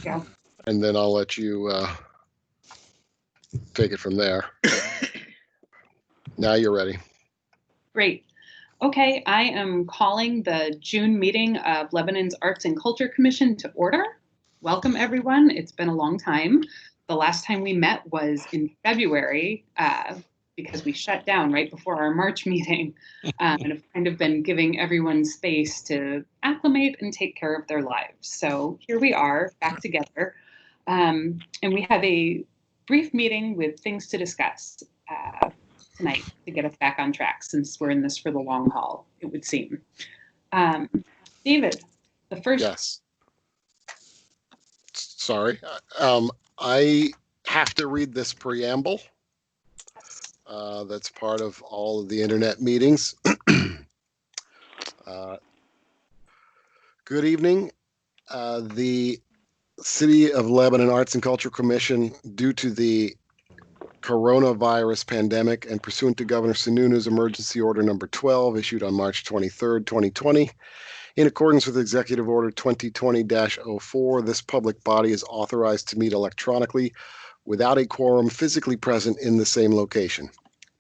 Yeah. And then I'll let you take it from there. Now you're ready. Great. Okay, I am calling the June meeting of Lebanon's Arts and Culture Commission to order. Welcome, everyone. It's been a long time. The last time we met was in February because we shut down right before our March meeting and have kind of been giving everyone space to acclimate and take care of their lives. So here we are back together. And we have a brief meeting with things to discuss tonight to get us back on track, since we're in this for the long haul, it would seem. David, the first. Yes. Sorry. I have to read this preamble. That's part of all of the internet meetings. Good evening. The City of Lebanon Arts and Culture Commission, due to the coronavirus pandemic and pursuant to Governor Sununu's Emergency Order Number 12, issued on March 23rd, 2020, in accordance with Executive Order 2020-04, this public body is authorized to meet electronically without a quorum physically present in the same location.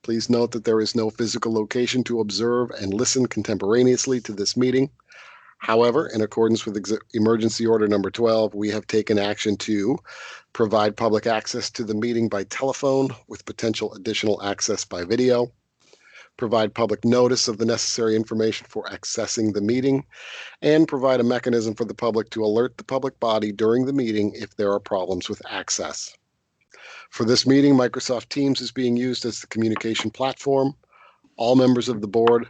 Please note that there is no physical location to observe and listen contemporaneously to this meeting. However, in accordance with Emergency Order Number 12, we have taken action to provide public access to the meeting by telephone with potential additional access by video, provide public notice of the necessary information for accessing the meeting, and provide a mechanism for the public to alert the public body during the meeting if there are problems with access. For this meeting, Microsoft Teams is being used as the communication platform. All members of the board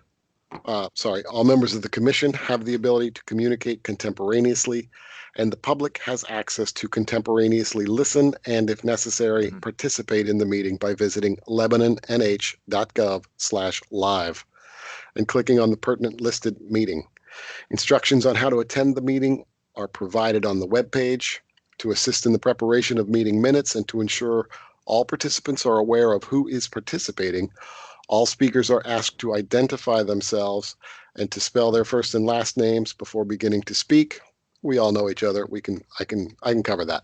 all members of the commission have the ability to communicate contemporaneously, and the public has access to contemporaneously listen and, if necessary, participate in the meeting by visiting lebanonnh.gov/live and clicking on the pertinent listed meeting. Instructions on how to attend the meeting are provided on the webpage. To assist in the preparation of meeting minutes and to ensure all participants are aware of who is participating, all speakers are asked to identify themselves and to spell their first and last names before beginning to speak. We all know each other. I can cover that.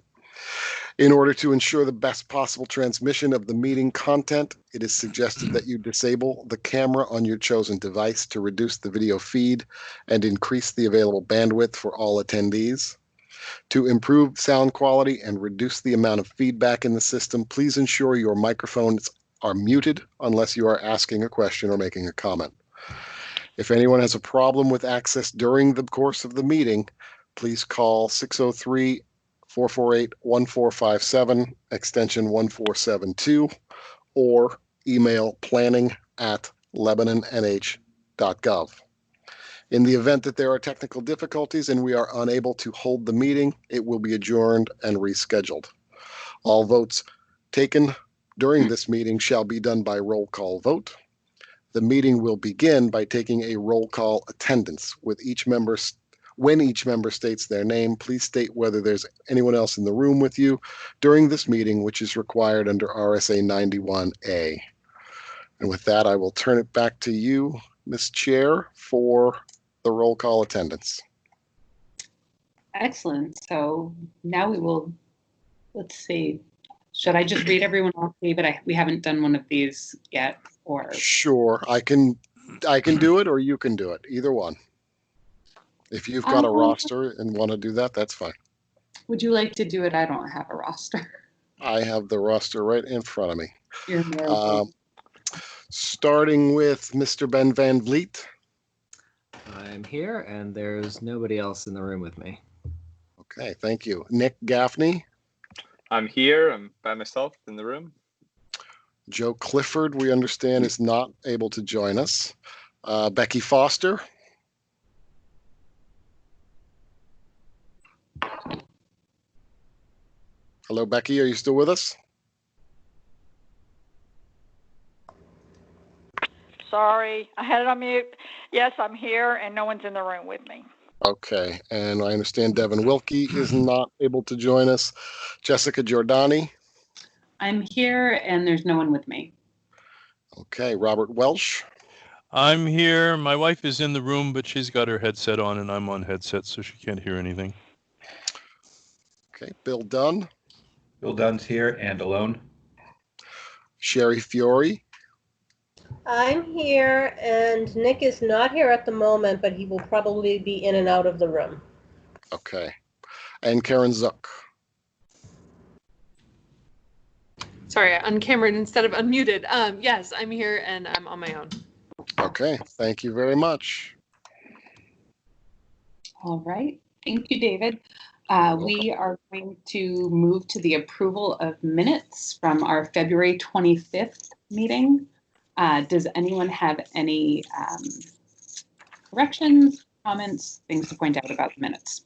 In order to ensure the best possible transmission of the meeting content, it is suggested that you disable the camera on your chosen device to reduce the video feed and increase the available bandwidth for all attendees. To improve sound quality and reduce the amount of feedback in the system, please ensure your microphones are muted unless you are asking a question or making a comment. If anyone has a problem with access during the course of the meeting, please call 603-448-1457, extension 1472, or email planning@lebanonnh.gov. In the event that there are technical difficulties and we are unable to hold the meeting, it will be adjourned and rescheduled. All votes taken during this meeting shall be done by roll call vote. The meeting will begin by taking a roll call attendance with each member. When each member states their name, please state whether there's anyone else in the room with you during this meeting, which is required under RSA 91A. And with that, I will turn it back to you, Ms. Chair, for the roll call attendance. Excellent. So now we will, let's see. Should I just read everyone off, David? We haven't done one of these yet, or? Sure, I can do it, or you can do it. Either one. If you've got a roster and want to do that, that's fine. Would you like to do it? I don't have a roster. I have the roster right in front of me. You're more starting with Mr. Ben Van Vliet. I'm here, and there's nobody else in the room with me. Okay, thank you. Nick Gaffney. I'm here. I'm by myself in the room. Joe Clifford, we understand, is not able to join us. Becky Foster. Hello, Becky. Are you still with us? Sorry, I had it on mute. Yes, I'm here, and no one's in the room with me. Okay, and I understand Devin Wilkie is not able to join us. Jessica Giordani. I'm here, and there's no one with me. Okay, Robert Welsh. I'm here. My wife is in the room, but she's got her headset on, and I'm on headset, so she can't hear anything. Okay, Bill Dunn, Bill Dunn's here and alone. Sherry Fiore, I'm here, and Nick is not here at the moment, but he will probably be in and out of the room. okay, and Karen Zook. Sorry, I uncambered instead of unmuted. Yes, I'm here and I'm on my own. Okay, thank you very much. All right. Thank you, David. We are going to move to the approval of minutes from our February 25th meeting. Does anyone have any corrections, comments, things to point out about the minutes?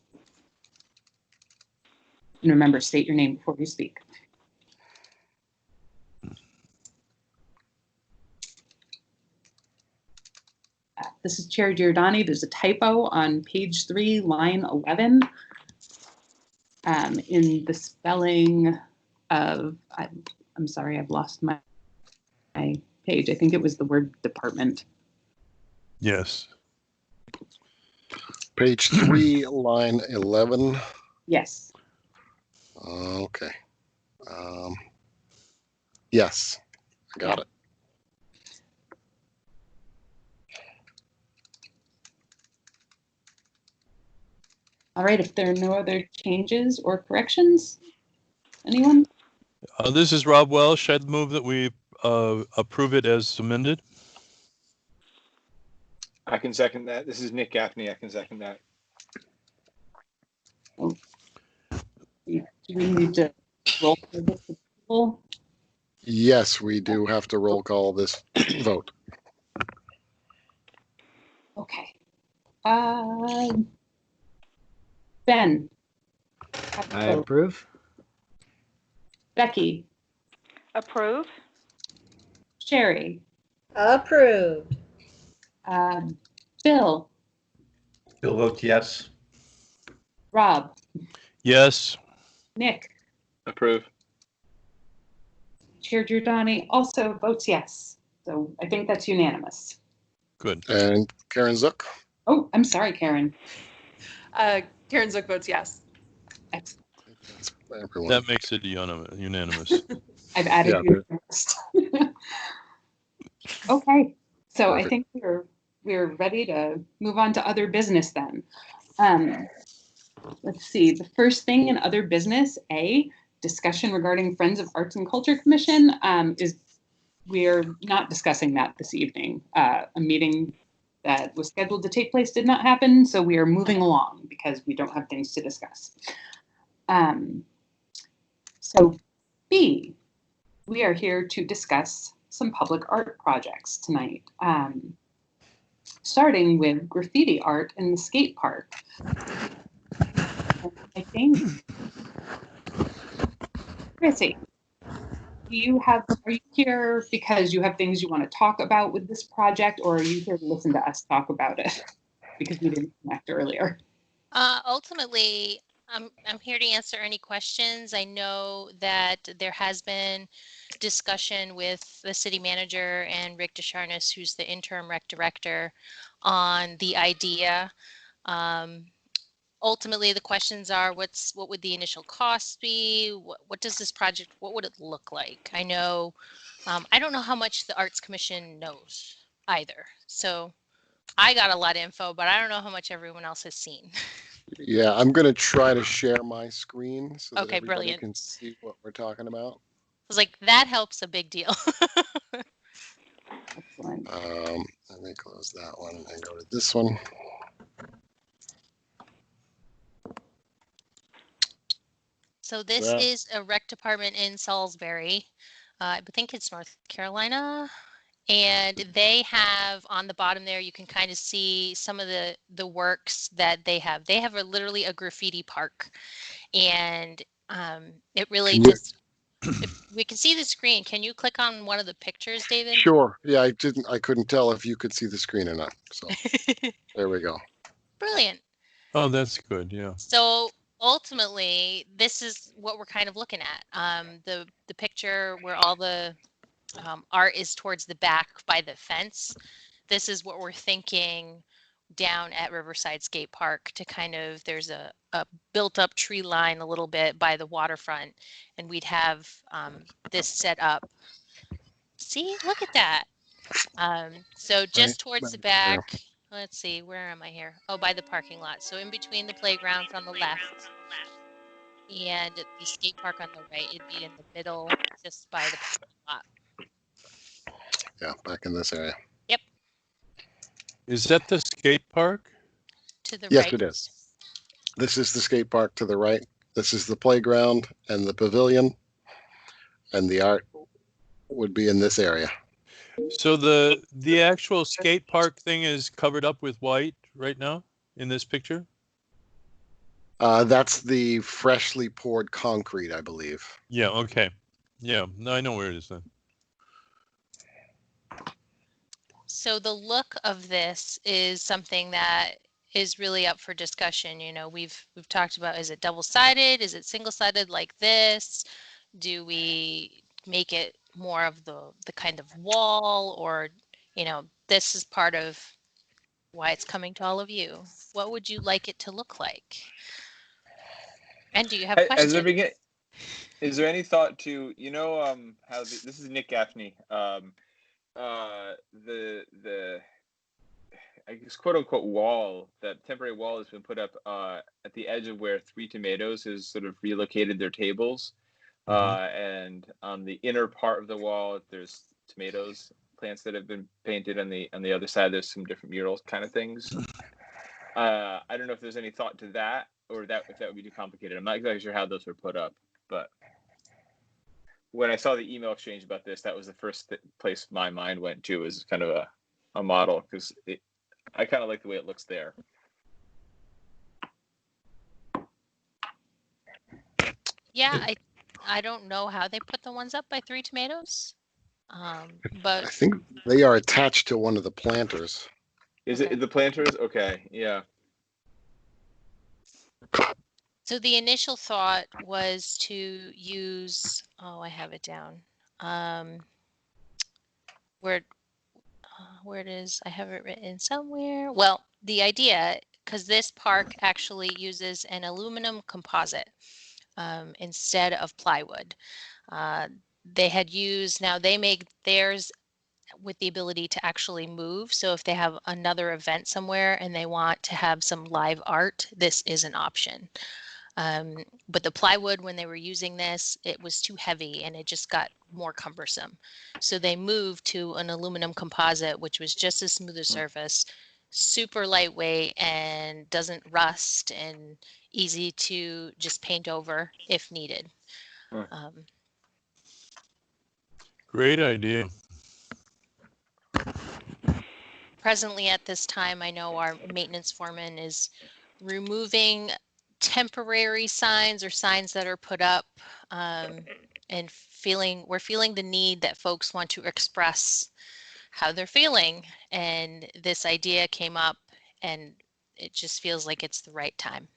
And remember, state your name before you speak. This is Chair Giordani. There's a typo on page 3, line 11, in the spelling of, I'm sorry, I've lost my page. I think it was the word department. Yes. Page 3, line 11. Yes. Okay. Yes, I got it. All right, if there are no other changes or corrections, anyone? This is Rob Welsh. I'd move that we approve it as amended. I can second that. This is Nick Gaffney. I can second that. Do we need to roll for this approval? Yes, we do have to roll call this vote. Okay. Ben. I approve. Becky. Approve? Sherry. Approved. Bill. Bill votes yes. Rob. Yes. Nick. Approve. Chair Giordani also votes yes. So I think that's unanimous. Good. And Karen Zook. Oh, I'm sorry, Karen. Karen Zook votes yes. Excellent. That's everyone. That makes it unanimous. I've added Yeah, you to the list. Okay, so Perfect. I think we're ready to move on to other business then. Let's see. The first thing in other business, A, discussion regarding Friends of Arts and Culture Commission, is we're not discussing that this evening. A meeting that was scheduled to take place did not happen, so we are moving along because we don't have things to discuss. So B, we are here to discuss some public art projects tonight, starting with graffiti art in the skate park. I think, Chrissy, are you here because you have things you want to talk about with this project, or are you here to listen to us talk about it because we didn't connect earlier? Ultimately, I'm here to answer any questions. I know that there has been discussion with the city manager and Rick DeSharnis, who's the interim rec director, on the idea. Ultimately, the questions are what would the initial cost be? What does this project, what would it look like? I know, I don't know how much the Arts Commission knows either. So I got a lot of info, but I don't know how much everyone else has seen. Yeah, I'm going to try to share my screen so that Okay, everybody brilliant. can see what we're talking about. I was like, that helps a big deal. Excellent. Let me close that one and go to this one. So this is a rec department in Salisbury. I think it's North Carolina. And they have on the bottom there, you can kind of see some of the works that they have. They have literally a graffiti park. And it really just, if we can see the screen, can you click on one of the pictures, David? Sure. Yeah, I couldn't tell if you could see the screen or not. So there we go. Brilliant. Oh, that's good. Yeah. So ultimately, this is what we're kind of looking at. The picture where all the art is towards the back by the fence. This is what we're thinking down at Riverside Skate Park to kind of, there's a built up tree line a little bit by the waterfront, and we'd have this set up. See, look at that. So just towards the back, let's see, where am I here? Oh, by the parking lot. So in between the playground on the left and the skate park on the right, it'd be in the middle, just by the parking lot. Yeah, back in this area. Yep. Is that the skate park? To the Yes, right. it is. This is the skate park to the right. This is the playground and the pavilion, and the art would be in this area. So the actual skate park thing is covered up with white right now in this picture? That's the freshly poured concrete, I believe. Yeah, okay. Yeah, no, I know where it is then. So the look of this is something that is really up for discussion. You know, we've talked about, is it double-sided? Is it single-sided like this? Do we make it more of the kind of wall, or, you know, this is part of why it's coming to all of you. What would you like it to look like? And do you have questions? Is there any thought to, you know, how this is Nick Gaffney, the I guess quote unquote wall, that temporary wall has been put up at the edge of where Three Tomatoes has sort of relocated their tables. And on the inner part of the wall, there's tomatoes plants that have been painted. On the other side, there's some different murals kind of things. I don't know if there's any thought to that, or if that would be too complicated. I'm not exactly sure how those were put up, but when I saw the email exchange about this, that was the first place my mind went to, is kind of a model, because I kind of like the way it looks there. Yeah, I don't know how they put the ones up by Three Tomatoes, but I think they are attached to one of the planters. Is it the planters? Okay, yeah. So the initial thought was to use, oh, I have it down. Where it is, I have it written somewhere. Well, the idea, because this park actually uses an aluminum composite instead of plywood. They had used, now they make theirs with the ability to actually move. So if they have another event somewhere and they want to have some live art, this is an option. But the plywood, when they were using this, it was too heavy and it just got more cumbersome. So they moved to an aluminum composite, which was just as smooth a surface, super lightweight, and doesn't rust, and easy to just paint over if needed. Great idea. Presently at this time, I know our maintenance foreman is removing temporary signs or signs that are put up, and we're feeling the need that folks want to express how they're feeling, and this idea came up, and it just feels like it's the right time.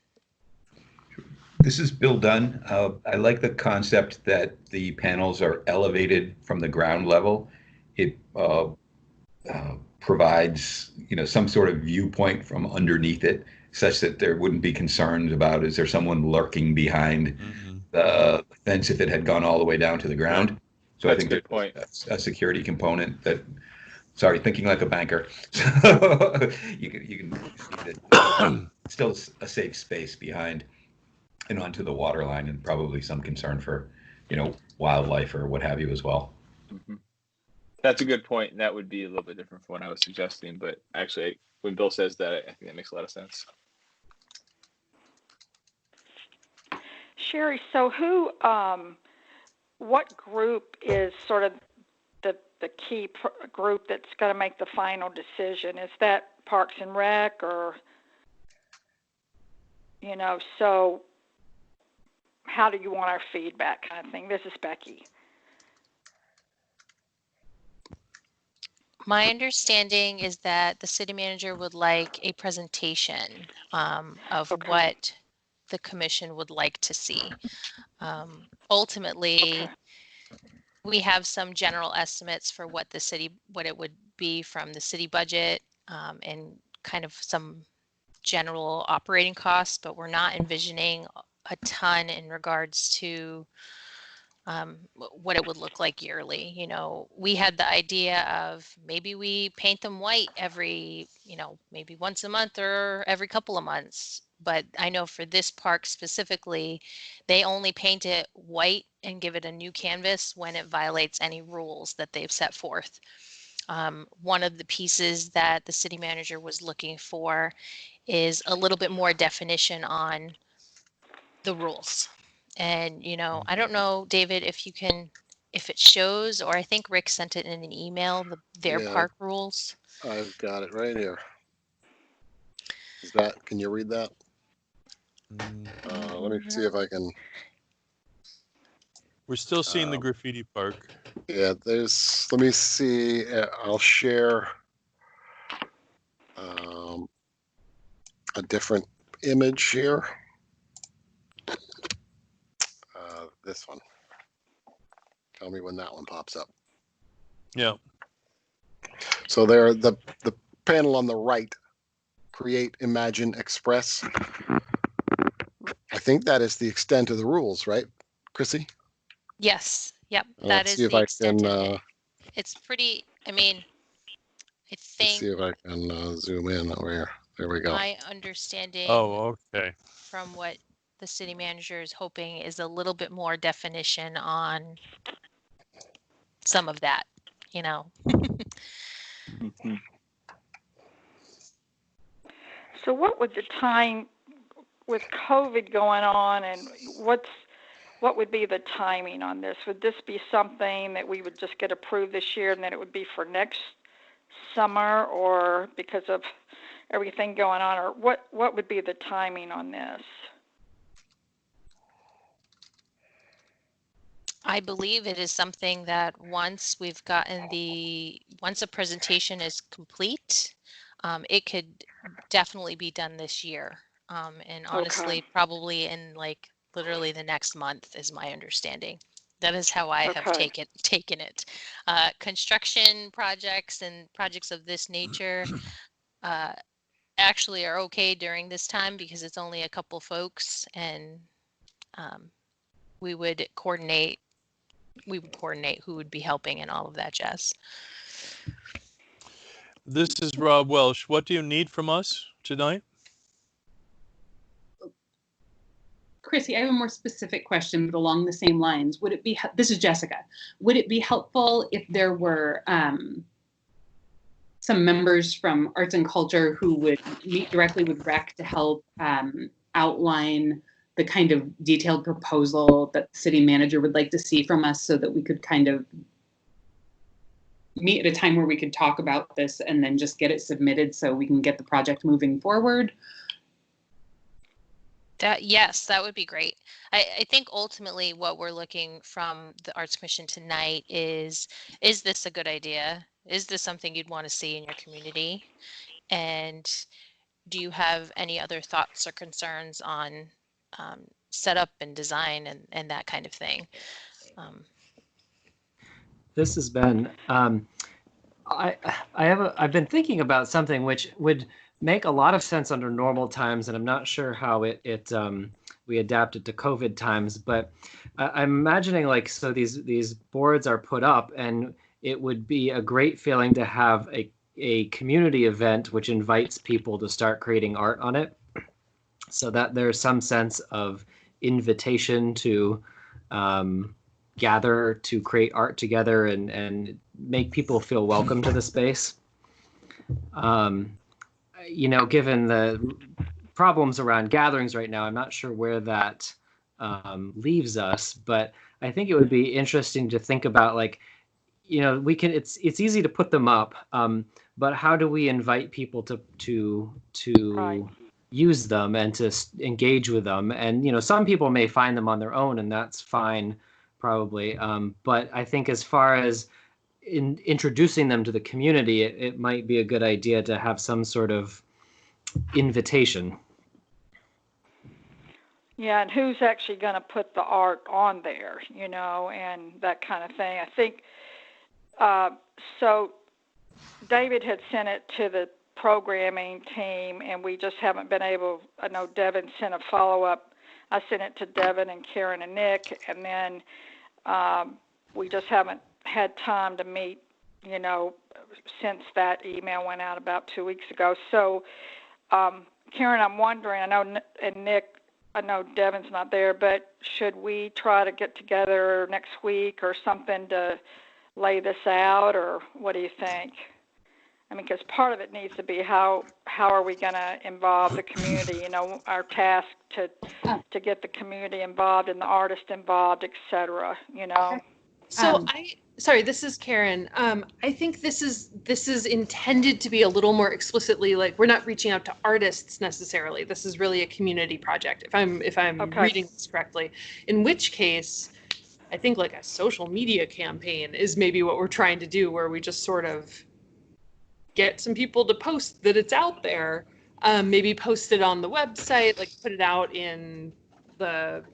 This is Bill Dunn. I like the concept that the panels are elevated from the ground level. It provides, some sort of viewpoint from underneath it, such that there wouldn't be concerns about, is there someone lurking behind the fence if it had gone all the way down to the ground? So That's I think a good point. That's a security component that, sorry, thinking like a banker. So you can see that still a safe space behind and onto the water line, and probably some concern for, wildlife or what have you as well. That's a good point, and that would be a little bit different from what I was suggesting. But actually, when Bill says that, I think that makes a lot of sense. Sherry, so what group is sort of the key group that's going to make the final decision? Is that Parks and Rec, or, so how do you want our feedback kind of thing? This is Becky. My understanding is that the city manager would like a presentation of what the commission would like to see. Ultimately, we have some general estimates for what it would be from the city budget, and kind of some general operating costs, but we're not envisioning a ton in regards to what it would look like yearly. You know, we had the idea of maybe we paint them white every, you know, maybe once a month or every couple of months. But I know for this park specifically, they only paint it white and give it a new canvas when it violates any rules that they've set forth. One of the pieces that the city manager was looking for is a little bit more definition on the rules. And, you know, I don't know, David, if you can, if it shows, or I think Rick sent it in an email, their Yeah. park rules. I've got it right here. Can you read that? Let me see if I can. We're still seeing the graffiti park. Yeah, let me see. I'll share a different image here. This one. Tell me when that one pops up. Yeah. So there, the panel on the right, create, imagine, express. I think that is the extent of the rules, right, Chrissy? Yes. Yep. That Let's is see if the I extent can, of it. It's pretty, I mean, I let's think see if I can zoom in over here. There we go. my understanding Oh, okay. from what the city manager is hoping is a little bit more definition on some of that, you know. So what would the time with COVID going on, and what would be the timing on this? Would this be something that we would just get approved this year and then it would be for next summer, or because of everything going on, or what would be the timing on this? I believe it is something that once a presentation is complete, it could definitely be done this year. And honestly, probably in like literally the next month is my understanding. That is how I have taken it. Construction projects and projects of this nature actually are okay during this time because it's only a couple folks, and we would coordinate who would be helping and all of that jazz. This is Rob Welsh. What do you need from us tonight? Chrissy, I have a more specific question, but along the same lines. Would it be, this is Jessica, would it be helpful if there were some members from Arts and Culture who would meet directly with Rec to help outline the kind of detailed proposal that the city manager would like to see from us, so that we could kind of meet at a time where we could talk about this and then just get it submitted so we can get the project moving forward? Yes, that would be great. I think ultimately what we're looking from the Arts Commission tonight is this a good idea? Is this something you'd want to see in your community? And do you have any other thoughts or concerns on setup and design and that kind of thing? This has been, I've been thinking about something which would make a lot of sense under normal times, and I'm not sure how we adapted to COVID times, but I'm imagining like, so these boards are put up, and it would be a great feeling to have a community event which invites people to start creating art on it, so that there's some sense of invitation to gather to create art together and make people feel welcome to the space. You know, given the problems around gatherings right now, I'm not sure where that leaves us, but I think it would be interesting to think about, like, you know, it's easy to put them up, but how do we invite people to right. use them and to engage with them? And, you know, some people may find them on their own, and that's fine, probably. But I think as far as in introducing them to the community, it might be a good idea to have some sort of invitation. Yeah, and who's actually going to put the art on there, you know, and that kind of thing. I think, so David had sent it to the programming team, and we just haven't been able. I know Devin sent a follow-up. I sent it to Devin and Karen and Nick, and then we just haven't had time to meet, since that email went out about 2 weeks ago. So, Karen, I'm wondering, I know, and Nick, I know Devin's not there, but should we try to get together next week or something to lay this out, or what do you think? I mean, because part of it needs to be how are we going to involve the community? Our task to get the community involved and the artist involved, et cetera. So sorry, this is Karen. I think this is intended to be a little more explicitly like we're not reaching out to artists necessarily. This is really a community project. If I'm Okay. reading this correctly, in which case, I think like a social media campaign is maybe what we're trying to do, where we just sort of get some people to post that it's out there, maybe post it on the website, like put it out in the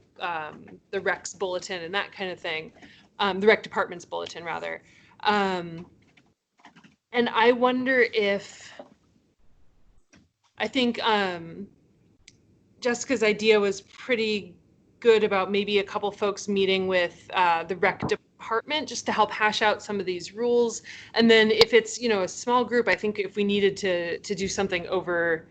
Rec's bulletin and that kind of thing, the Rec Department's bulletin rather. And I wonder if, I think Jessica's idea was pretty good about maybe a couple folks meeting with the Rec Department just to help hash out some of these rules. And then if it's, a small group, I think if we needed to do something over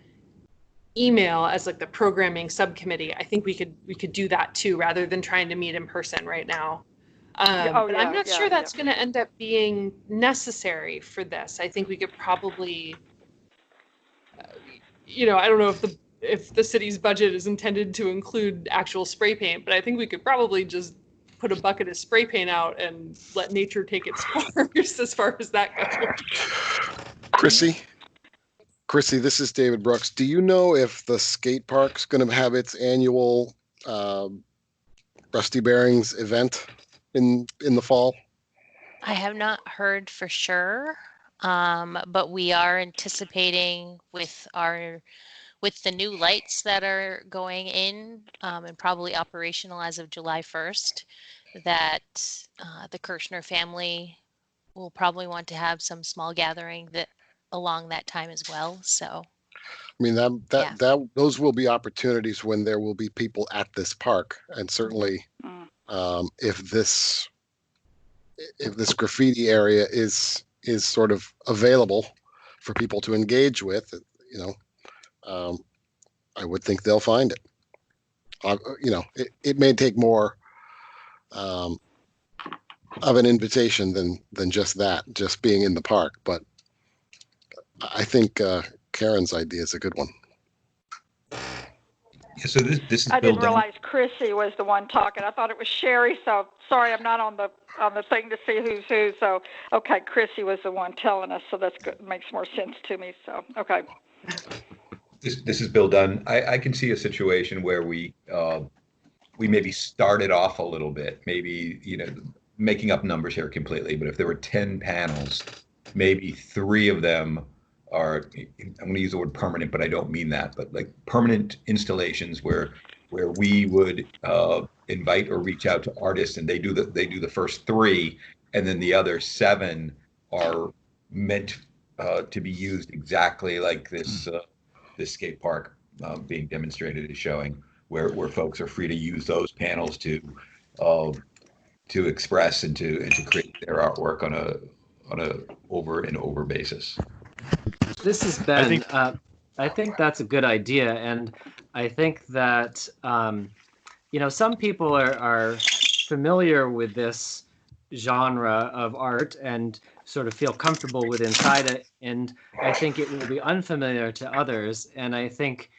email as like the programming subcommittee, I think we could do that too, rather than trying to meet in person right now. But I'm not sure that's going to end up being necessary for this. I think we could probably, I don't know if the city's budget is intended to include actual spray paint, but I think we could probably just put a bucket of spray paint out and let nature take its course as far as that goes. Chrissy, this is David Brooks. Do you know if the skate park's going to have its annual Rusty Bearings event in the fall? I have not heard for sure, but we are anticipating with the new lights that are going in and probably operational as of July 1st, that the Kirshner family will probably want to have some small gathering along that time as well. So, I mean, those will be opportunities when there will be people at this park, and certainly if this graffiti area is sort of available for people to engage with, I would think they'll find it. It may take more of an invitation than just being in the park, but I think Karen's idea is a good one. Yeah, so this is I Bill didn't realize Chrissy was the one talking. I thought it was Sherry. So sorry, I'm not on the thing to see who's who. So okay, Chrissy was the one telling us. So that's good. Makes more sense to me. So okay. This is Bill Dunn. I can see a situation where we maybe started off a little bit, maybe, making up numbers here completely, but if there were 10 panels, maybe 3 of them are, I'm going to use the word permanent, but I don't mean that, but like permanent installations where we would invite or reach out to artists, and they do the first 3, and then the other 7 are meant to be used exactly like this skate park being demonstrated is showing, where folks are free to use those panels to express and to create their artwork on a over and over basis. This is Ben. I think that's a good idea, and I think that some people are familiar with this genre of art and sort of feel comfortable with inside it, and I think it will be unfamiliar to others. And I think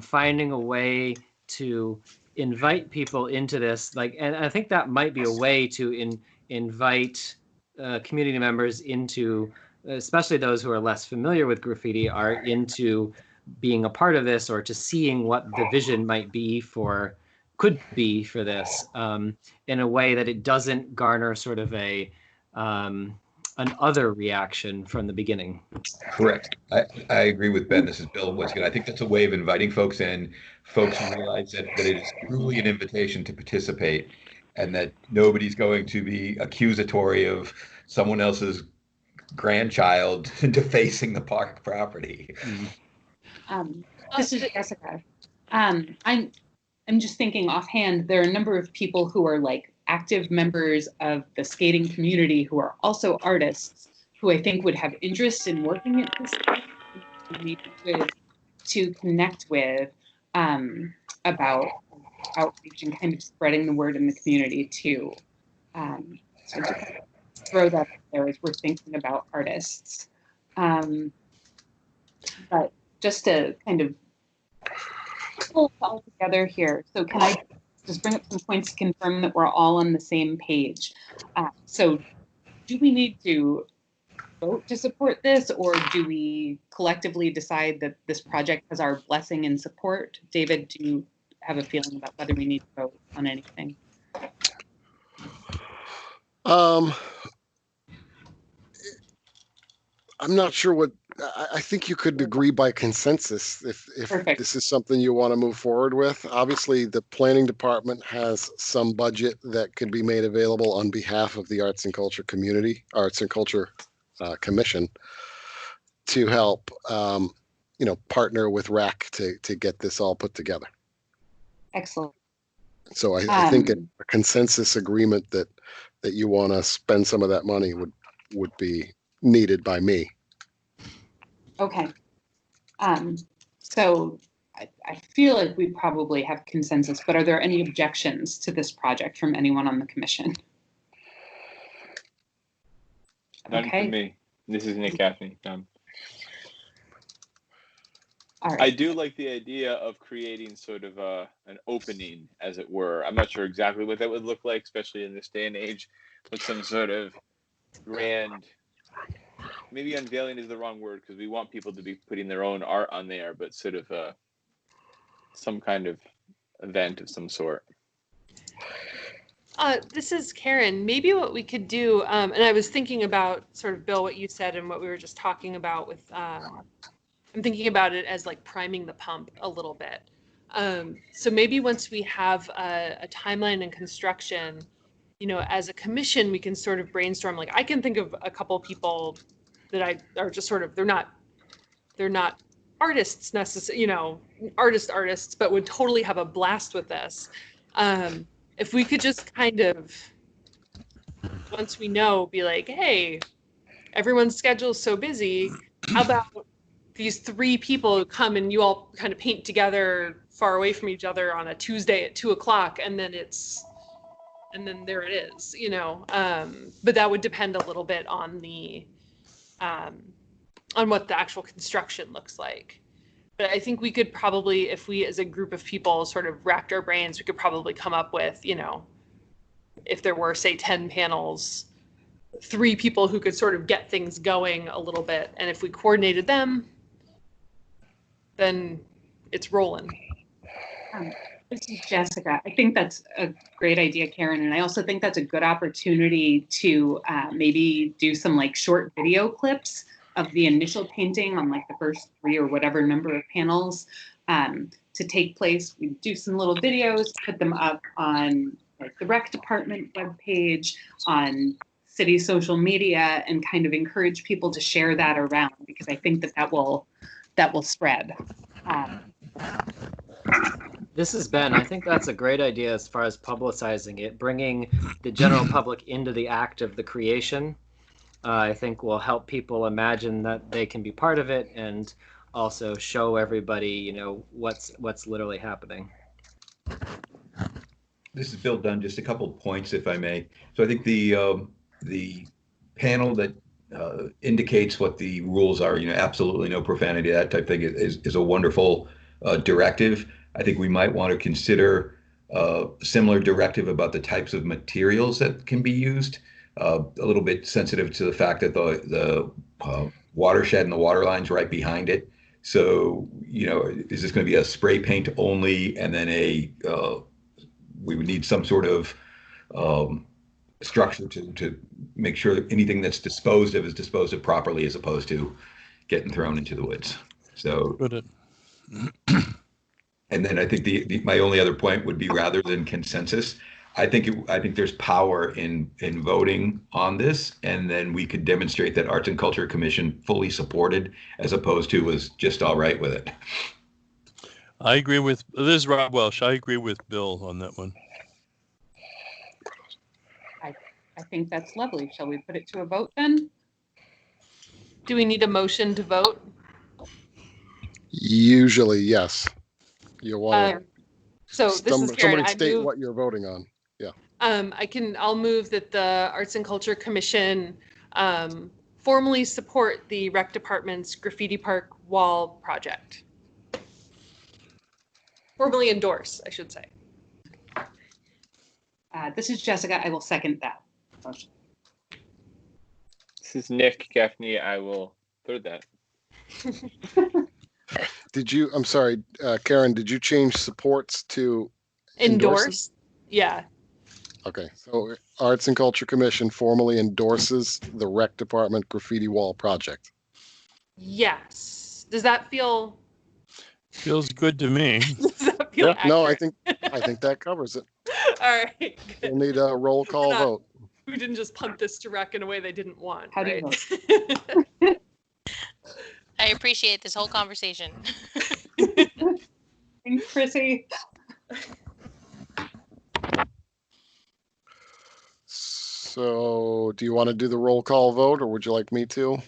finding a way to invite people into this, and I think that might be a way to invite community members into, especially those who are less familiar with graffiti art, into being a part of this, or to seeing what the vision could be for this, in a way that it doesn't garner sort of an other reaction from the beginning. Correct. I agree with Ben. This is Bill Woodson. I think that's a way of inviting folks in. Folks realize that it is truly an invitation to participate, and that nobody's going to be accusatory of someone else's grandchild defacing the park property. This is Jessica. I'm just thinking offhand, there are a number of people who are like active members of the skating community who are also artists who I think would have interest in working at this point to connect with about outreach and kind of spreading the word in the community too. So just throw that out there as we're thinking about artists. But just to kind of pull it all together here. So can I just bring up some points to confirm that we're all on the same page? So do we need to vote to support this, or do we collectively decide that this project has our blessing and support? David, do you have a feeling about whether we need to vote on anything? I'm not sure what, I think you could agree by consensus if Perfect. This is something you want to move forward with. Obviously, the planning department has some budget that could be made available on behalf of the Arts and Culture Commission to help, partner with RAC to get this all put together. Excellent. So I think a consensus agreement that you want to spend some of that money would be needed by me. Okay. So I feel like we probably have consensus, but are there any objections to this project from anyone on the commission? None Okay. for me. This is Nick Gaffney. None. All right. I do like the idea of creating sort of an opening, as it were. I'm not sure exactly what that would look like, especially in this day and age, but some sort of grand, maybe unveiling is the wrong word because we want people to be putting their own art on there, but sort of some kind of event of some sort. This is Karen. Maybe what we could do, and I was thinking about sort of, Bill, what you said and what we were just talking about with, I'm thinking about it as like priming the pump a little bit. So maybe once we have a timeline and construction, as a commission, we can sort of brainstorm. Like I can think of a couple people that are just sort of, they're not artists necessarily, artists, but would totally have a blast with this. If we could just kind of, once we know, be like, hey, everyone's schedule is so busy. How about these 3 people who come and you all kind of paint together far away from each other on a Tuesday at 2:00, and then there it is, but that would depend a little bit on the, on what the actual construction looks like. But I think we could probably, if we as a group of people sort of racked our brains, we could probably come up with, if there were, say, 10 panels, 3 people who could sort of get things going a little bit. And if we coordinated them, then it's rolling. This is Jessica. I think that's a great idea, Karen. And I also think that's a good opportunity to maybe do some like short video clips of the initial painting on like the first 3 or whatever number of panels to take place. We do some little videos, put them up on like the rec department webpage, on city social media, and kind of encourage people to share that around, because I think that will spread. This is Ben. I think that's a great idea as far as publicizing it, bringing the general public into the act of the creation. I think will help people imagine that they can be part of it, and also show everybody, what's literally happening. This is Bill Dunn. Just a couple points, if I may. So I think the panel that indicates what the rules are, absolutely no profanity, that type of thing, is a wonderful directive. I think we might want to consider a similar directive about the types of materials that can be used. A little bit sensitive to the fact that the watershed and the water line's right behind it. So, is this going to be a spray paint only, and then we would need some sort of structure to make sure that anything that's disposed of is disposed of properly, as opposed to getting thrown into the woods. So, and then I think my only other point would be, rather than consensus, I think there's power in voting on this, and then we could demonstrate that Arts and Culture Commission fully supported, as opposed to was just all right with it. I agree with, this is Rob Welsh. I agree with Bill on that one. I think that's lovely. Shall we put it to a vote then? Do we need a motion to vote? Usually, yes. You want So this is Karen. somebody state what you're voting on. Yeah. I'll move that the Arts and Culture Commission formally support the Rec Department's Graffiti Park wall project. Formally endorse, I should say. This is Jessica. I will second that motion. This is Nick Gaffney. I will third that. I'm sorry, Karen, did you change supports to Endorse? Yeah. Okay, so Arts and Culture Commission formally endorses the Rec Department graffiti wall project. Yes. Does that feel? Feels good to me. Does that feel accurate? No, I think that covers it. All right. Good. We'll need a roll call vote. We didn't just punt this to Rec in a way they didn't want. How do right? you vote? I appreciate this whole conversation. Thanks, Chrissy. So, do you want to do the roll call vote, or would you like me to?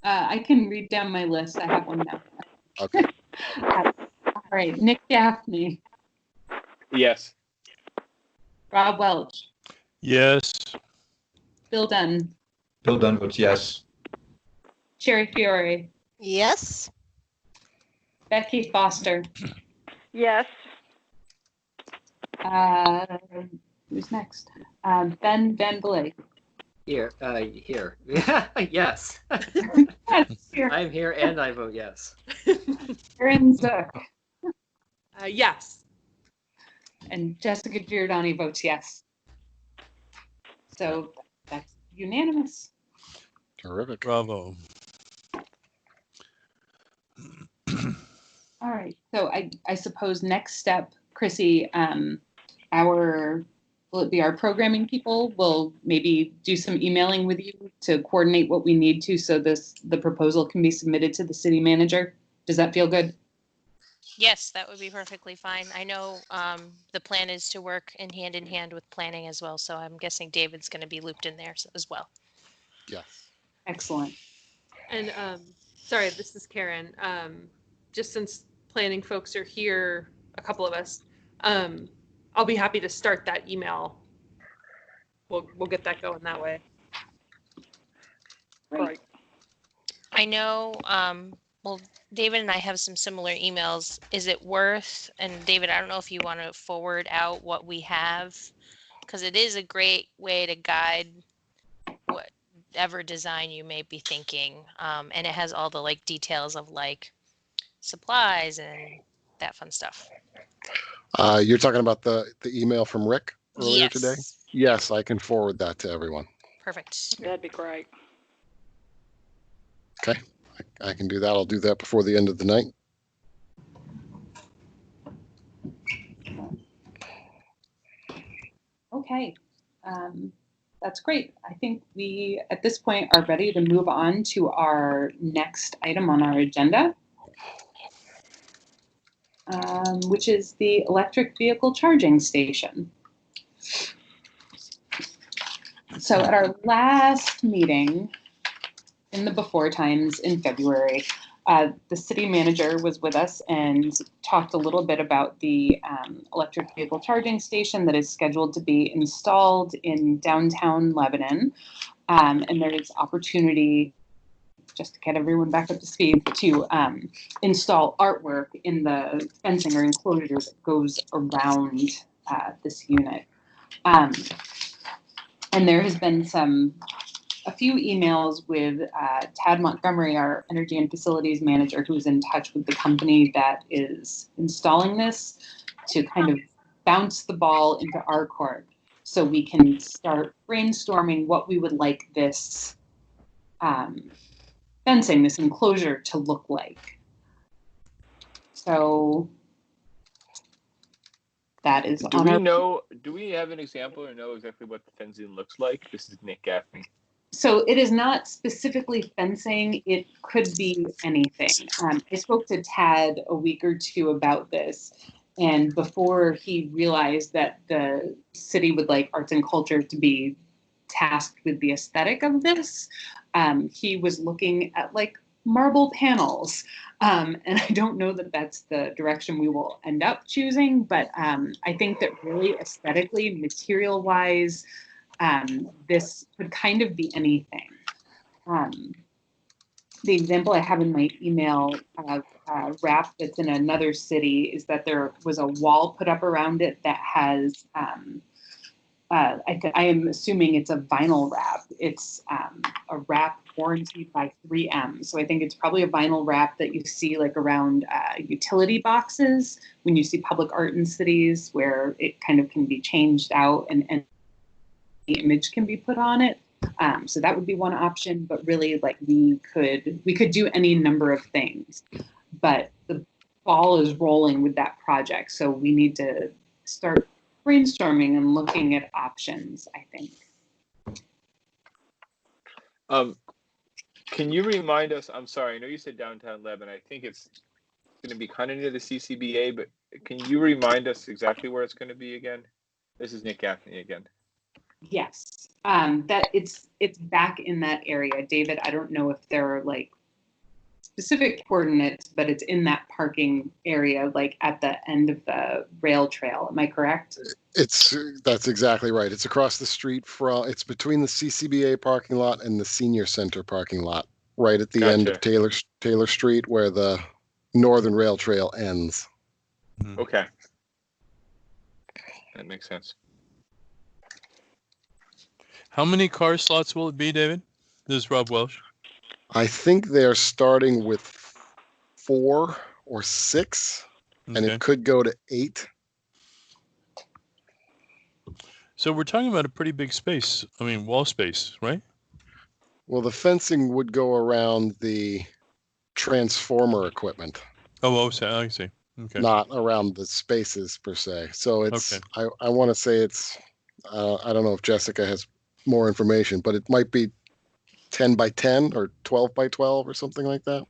I can read down my list. I have one now. Okay. All right. Nick Gaffney. Yes. Rob Welch. Yes. Bill Dunn. Bill Dunn votes yes. Sherry Fiore. Yes. Becky Foster. Yes. Who's next? Ben Van Blake. Here. Yes. Yes, here. I'm here and I vote yes. Aaron Zook. Yes. And Jessica Giordani votes yes. So that's unanimous. Terrific. Bravo. All right. So I suppose next step, Chrissy, will it be our programming people will maybe do some emailing with you to coordinate what we need to so the proposal can be submitted to the city manager. Does that feel good? Yes, that would be perfectly fine. I know the plan is to work in hand with planning as well, so I'm guessing David's going to be looped in there as well. Yes. Excellent. And sorry, this is Karen. Just since planning folks are here, a couple of us, I'll be happy to start that email. We'll get that going that way. Right. I know, well, David and I have some similar emails. Is it worth, and David, I don't know if you want to forward out what we have, because it is a great way to guide whatever design you may be thinking. And it has all the like details of like supplies and that fun stuff. You're talking about the email from Rick earlier Yes. today? Yes, I can forward that to everyone. Perfect. That'd be great. Okay, I can do that. I'll do that before the end of the night. Okay. That's great. I think we, at this point, are ready to move on to our next item on our agenda, which is the electric vehicle charging station. So at our last meeting in the before times in February, the city manager was with us and talked a little bit about the electric vehicle charging station that is scheduled to be installed in downtown Lebanon. And there is opportunity, just to get everyone back up to speed, to install artwork in the fencing or enclosure that goes around this unit. And there has been a few emails with Tad Montgomery, our energy and facilities manager, who is in touch with the company that is installing this to kind of bounce the ball into our court so we can start brainstorming what we would like this fencing, this enclosure to look like. So that is Do on we our. know? Do we have an example or know exactly what the fencing looks like? This is Nick Gaffney. So it is not specifically fencing. It could be anything. I spoke to Tad a week or two about this, and before he realized that the city would like arts and culture to be tasked with the aesthetic of this, he was looking at like marble panels. And I don't know that that's the direction we will end up choosing, but I think that really aesthetically, material-wise, this could kind of be anything. The example I have in my email of wrap that's in another city is that there was a wall put up around it that has, I am assuming it's a vinyl wrap. It's a wrap warranted by 3M. So I think it's probably a vinyl wrap that you see like around utility boxes when you see public art in cities where it kind of can be changed out and the image can be put on it. So that would be one option, but really like we could do any number of things, but the ball is rolling with that project. So we need to start brainstorming and looking at options, I think. Can you remind us, I'm sorry, I know you said downtown Lebanon. I think it's going to be kind of near the CCBA, but can you remind us exactly where it's going to be again? This is Nick Gaffney again. Yes, that it's back in that area. David, I don't know if there are like specific coordinates, but it's in that parking area, like at the end of the rail trail. Am I correct? That's exactly right. It's across the street it's between the CCBA parking lot and the senior center parking lot, right at the end of Taylor Street where the Northern Rail Trail ends. Okay. That makes sense. How many car slots will it be, David? This is Rob Welsh. I think they're starting with 4 or 6, and it could go to 8. So we're talking about a pretty big space. I mean, wall space, right? Well, the fencing would go around the transformer equipment. Oh, I see. Okay. Not around the spaces per se. So it's, I want to say it's, I don't know if Jessica has more information, but it might be 10 by 10 or 12 by 12 or something like that.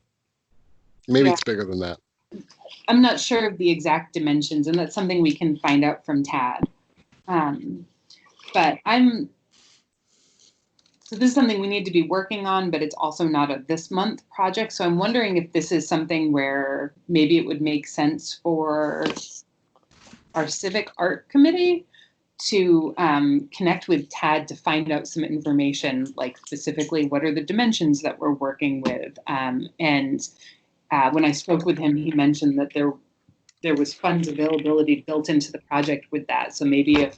Maybe it's bigger than that. I'm not sure of the exact dimensions, and that's something we can find out from Tad. But so this is something we need to be working on, but it's also not a this month project. So I'm wondering if this is something where maybe it would make sense for our civic art committee to connect with Tad to find out some information, like specifically what are the dimensions that we're working with. And when I spoke with him, he mentioned that there was funds availability built into the project with that. So maybe if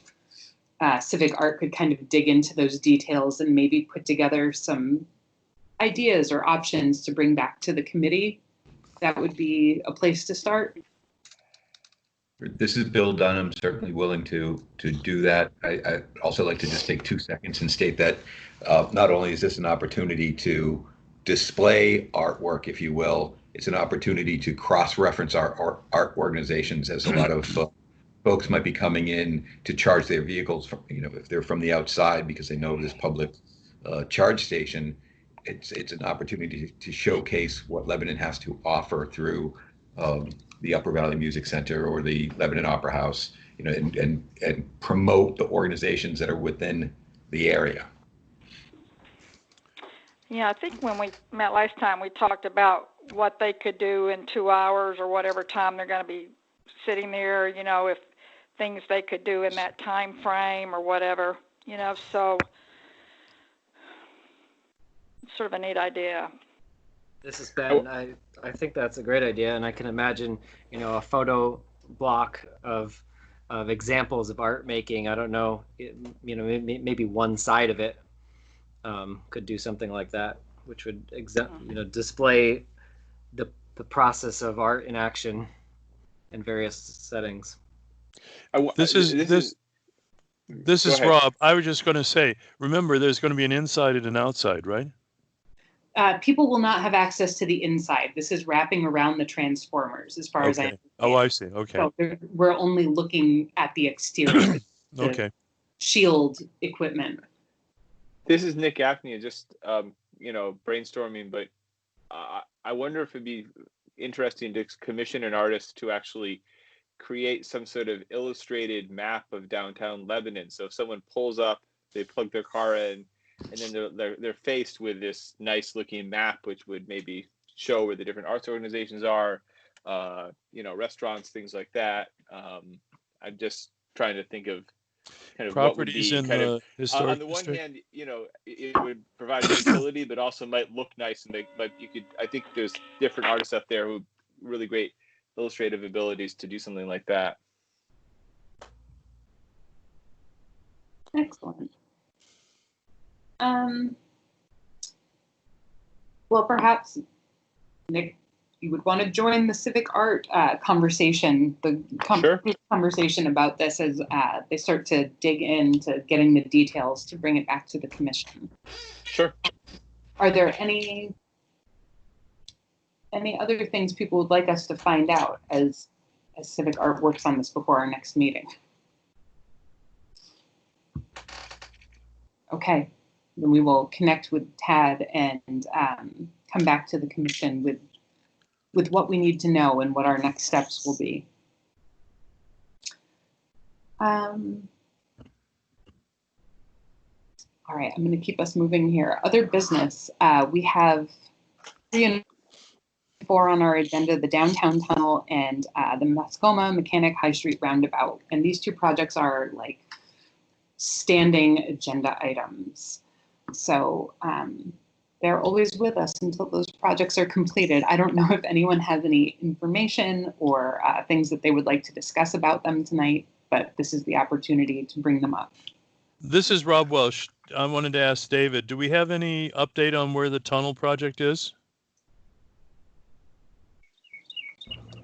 civic art could kind of dig into those details and maybe put together some ideas or options to bring back to the committee, that would be a place to start. This is Bill Dunham, certainly willing to do that. I also like to just take 2 seconds and state that not only is this an opportunity to display artwork, if you will, it's an opportunity to cross-reference our art organizations, as a lot of folks might be coming in to charge their vehicles, if they're from the outside because they know this public charge station. It's an opportunity to showcase what Lebanon has to offer through the Upper Valley Music Center or the Lebanon Opera House, and promote the organizations that are within the area. Yeah, I think when we met last time, we talked about what they could do in 2 hours or whatever time they're going to be sitting there, if things they could do in that time frame or whatever, so it's sort of a neat idea. This is Ben. I think that's a great idea, and I can imagine, a photo block of examples of art making. I don't know, maybe one side of it could do something like that, which would display the process of art in action in various settings. This is Rob. I was just going to say, remember, there's going to be an inside and an outside, right? People will not have access to the inside. This is wrapping around the transformers, as far as I Okay. understand. Oh, I see. Okay. So we're only looking at the exterior, the Okay. shield equipment. This is Nick Gaffney, just brainstorming, but I wonder if it'd be interesting to commission an artist to actually create some sort of illustrated map of downtown Lebanon. So if someone pulls up, they plug their car in, and then they're faced with this nice looking map, which would maybe show where the different arts organizations are, restaurants, things like that. I'm just trying to think of kind of what would Properties be in kind of the historic on the one district? hand, it would provide utility, but also might look nice, and I think there's different artists out there who really great illustrative abilities to do something like that. Excellent. Well, perhaps, Nick, you would want to join the civic art conversation, Sure. conversation about this as they start to dig into getting the details to bring it back to the commission. Sure. Are there any other things people would like us to find out as civic art works on this before our next meeting? Okay, then we will connect with Tad and come back to the commission with what we need to know and what our next steps will be. All right, I'm going to keep us moving here. Other business, we have 3 and 4 on our agenda, the downtown tunnel and the Coma Mechanic High Street Roundabout. And these 2 projects are like standing agenda items. So they're always with us until those projects are completed. I don't know if anyone has any information or things that they would like to discuss about them tonight, but this is the opportunity to bring them up. This is Rob Welsh. I wanted to ask David, do we have any update on where the tunnel project is?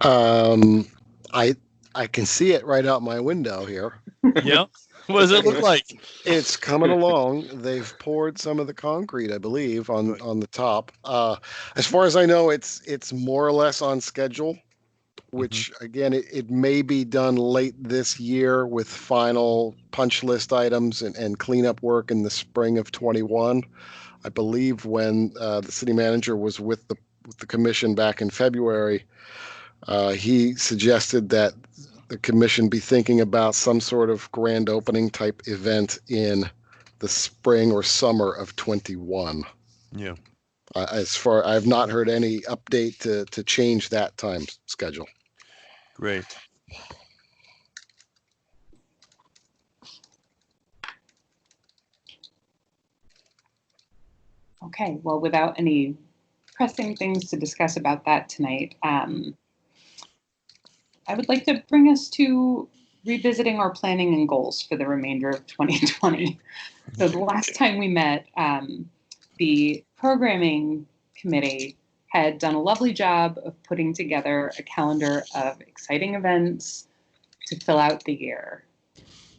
I can see it right out my window here. Yeah. What does it look like? It's coming along. They've poured some of the concrete, I believe, on the top. As far as I know, it's more or less on schedule, which again, it may be done late this year with final punch list items and cleanup work in the spring of 21. I believe when the city manager was with the commission back in February, he suggested that the commission be thinking about some sort of grand opening type event in the spring or summer of 21. Yeah. I have not heard any update to change that time schedule. Great. Okay, well, without any pressing things to discuss about that tonight, I would like to bring us to revisiting our planning and goals for the remainder of 2020. So the last time we met, the programming committee had done a lovely job of putting together a calendar of exciting events to fill out the year.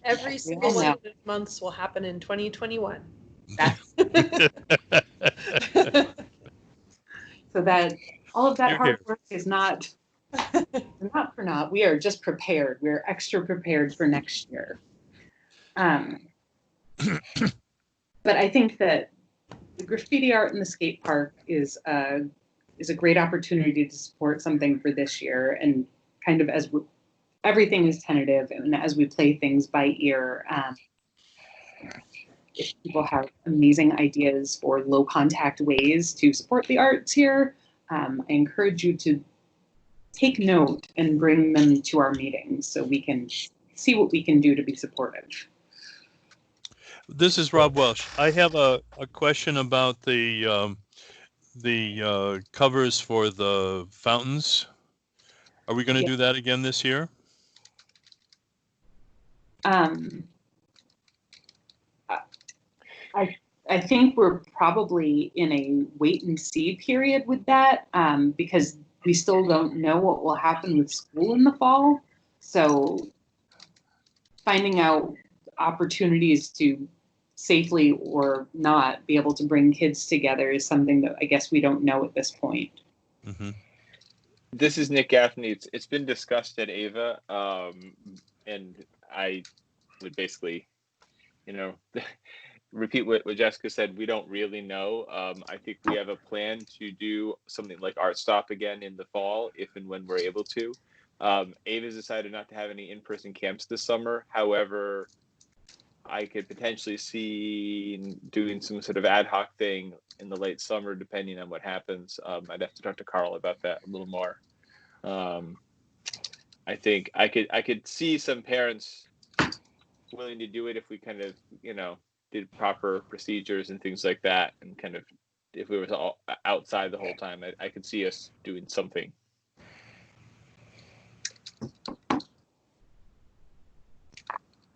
Every single one of those months will happen in 2021. So that all of that hard work is not for naught. We are just prepared. We're extra prepared for next year. But I think that the graffiti art in the skate park is a great opportunity to support something for this year. And kind of as everything is tentative, and as we play things by ear, if people have amazing ideas for low contact ways to support the arts here, I encourage you to take note and bring them to our meetings so we can see what we can do to be supportive. This is Rob Welsh. I have a question about the covers for the fountains. Are we going to do that again this year? I think we're probably in a wait and see period with that because we still don't know what will happen with school in the fall. So finding out opportunities to safely or not be able to bring kids together is something that I guess we don't know at this point. Mm-hmm. This is Nick Gaffney. It's been discussed at AVA, and I would basically, repeat what Jessica said. We don't really know. I think we have a plan to do something like Art Stop again in the fall, if and when we're able to. AVA's decided not to have any in-person camps this summer. However, I could potentially see doing some sort of ad hoc thing in the late summer, depending on what happens. I'd have to talk to Carl about that a little more. I think I could see some parents willing to do it if we kind of, did proper procedures and things like that, and kind of if we were all outside the whole time, I could see us doing something.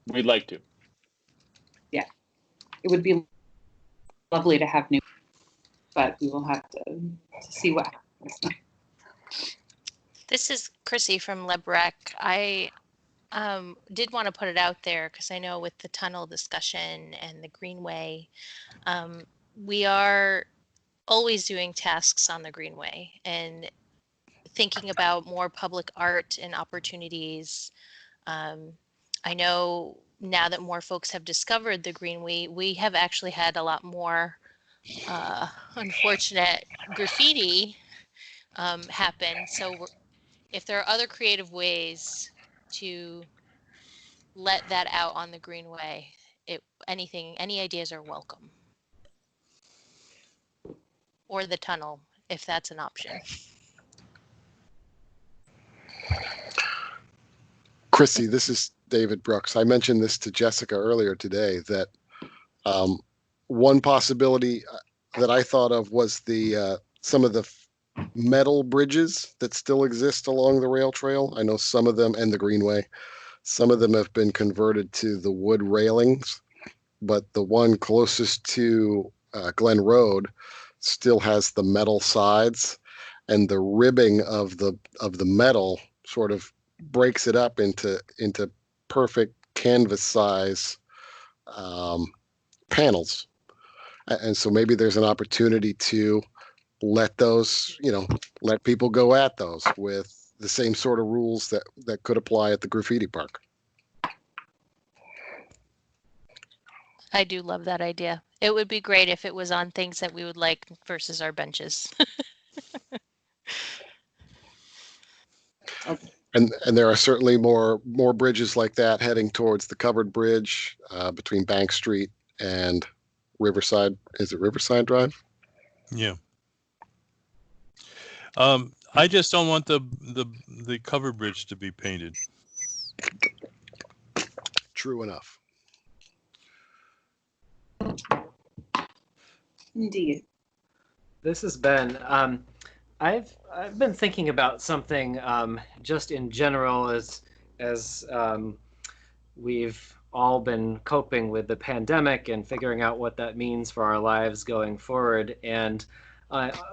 We'd like to. Yeah, it would be lovely to have new, but we will have to see what happens. This is Chrissy from LibRec. I did want to put it out there because I know with the tunnel discussion and the Greenway, we are always doing tasks on the Greenway and thinking about more public art and opportunities. I know now that more folks have discovered the Greenway, we have actually had a lot more unfortunate graffiti happen. So if there are other creative ways to let that out on the Greenway, any ideas are welcome. Or the tunnel, if that's an option. Chrissy, this is David Brooks. I mentioned this to Jessica earlier today, that one possibility that I thought of was the some of the metal bridges that still exist along the rail trail. I know some of them, and the Greenway, some of them have been converted to the wood railings, but the one closest to Glen Road still has the metal sides, and the ribbing of the metal sort of breaks it up into perfect canvas size panels. And so maybe there's an opportunity to let those, let people go at those with the same sort of rules that could apply at the graffiti park. I do love that idea. It would be great if it was on things that we would like versus our benches. And there are certainly more bridges like that heading towards the covered bridge between Bank Street and Riverside. Is it Riverside Drive? Yeah. I just don't want the covered bridge to be painted. True enough. Indeed. This has been. I've been thinking about something just in general as we've all been coping with the pandemic and figuring out what that means for our lives going forward. And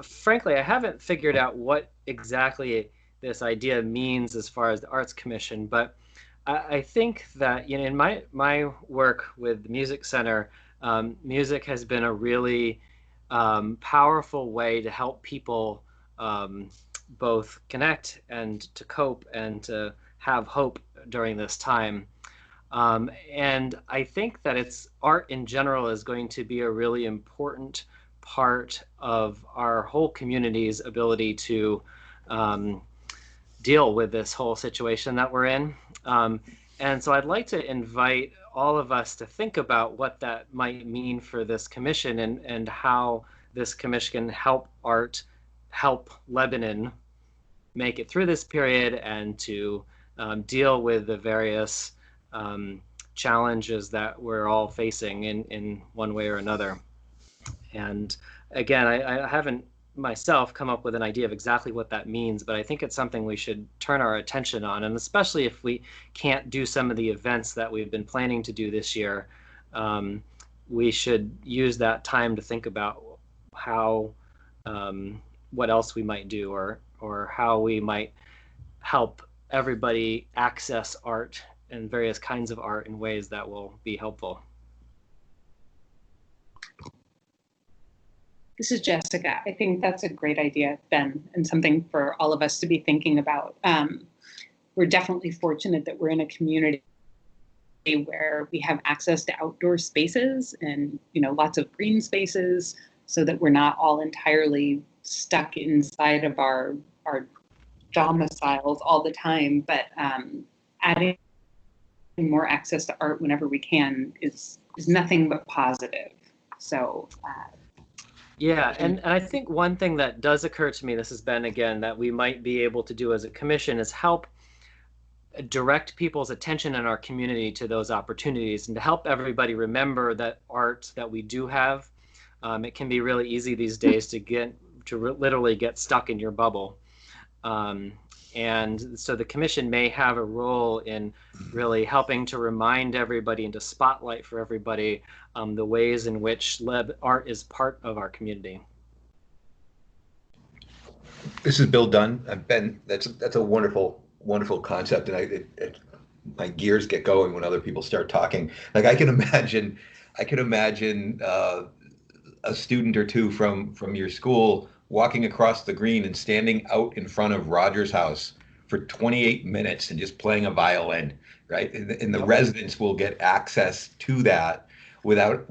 frankly, I haven't figured out what exactly this idea means as far as the Arts Commission, but I think that in my work with the Music Center, music has been a really powerful way to help people both connect and to cope and to have hope during this time. And I think that art in general is going to be a really important part of our whole community's ability to deal with this whole situation that we're in. And so I'd like to invite all of us to think about what that might mean for this commission and how this commission can help Lebanon make it through this period and to deal with the various challenges that we're all facing in one way or another. And again, I haven't myself come up with an idea of exactly what that means, but I think it's something we should turn our attention on, and especially if we can't do some of the events that we've been planning to do this year, we should use that time to think about how what else we might do or how we might help everybody access art and various kinds of art in ways that will be helpful. This is Jessica. I think that's a great idea, Ben, and something for all of us to be thinking about. We're definitely fortunate that we're in a community where we have access to outdoor spaces and, lots of green spaces, so that we're not all entirely stuck inside of our domiciles all the time. But adding more access to art whenever we can is nothing but positive. So. Yeah, and I think one thing that does occur to me, this has been again, that we might be able to do as a commission is help direct people's attention in our community to those opportunities and to help everybody remember that art that we do have. It can be really easy these days to literally get stuck in your bubble. And so the commission may have a role in really helping to remind everybody and to spotlight for everybody the ways in which art is part of our community. This is Bill Dunn. Ben, that's a wonderful concept, and my gears get going when other people start talking. Like I can imagine a student or two from your school walking across the green and standing out in front of Roger's house for 28 minutes and just playing a violin, right? And the residents will get access to that without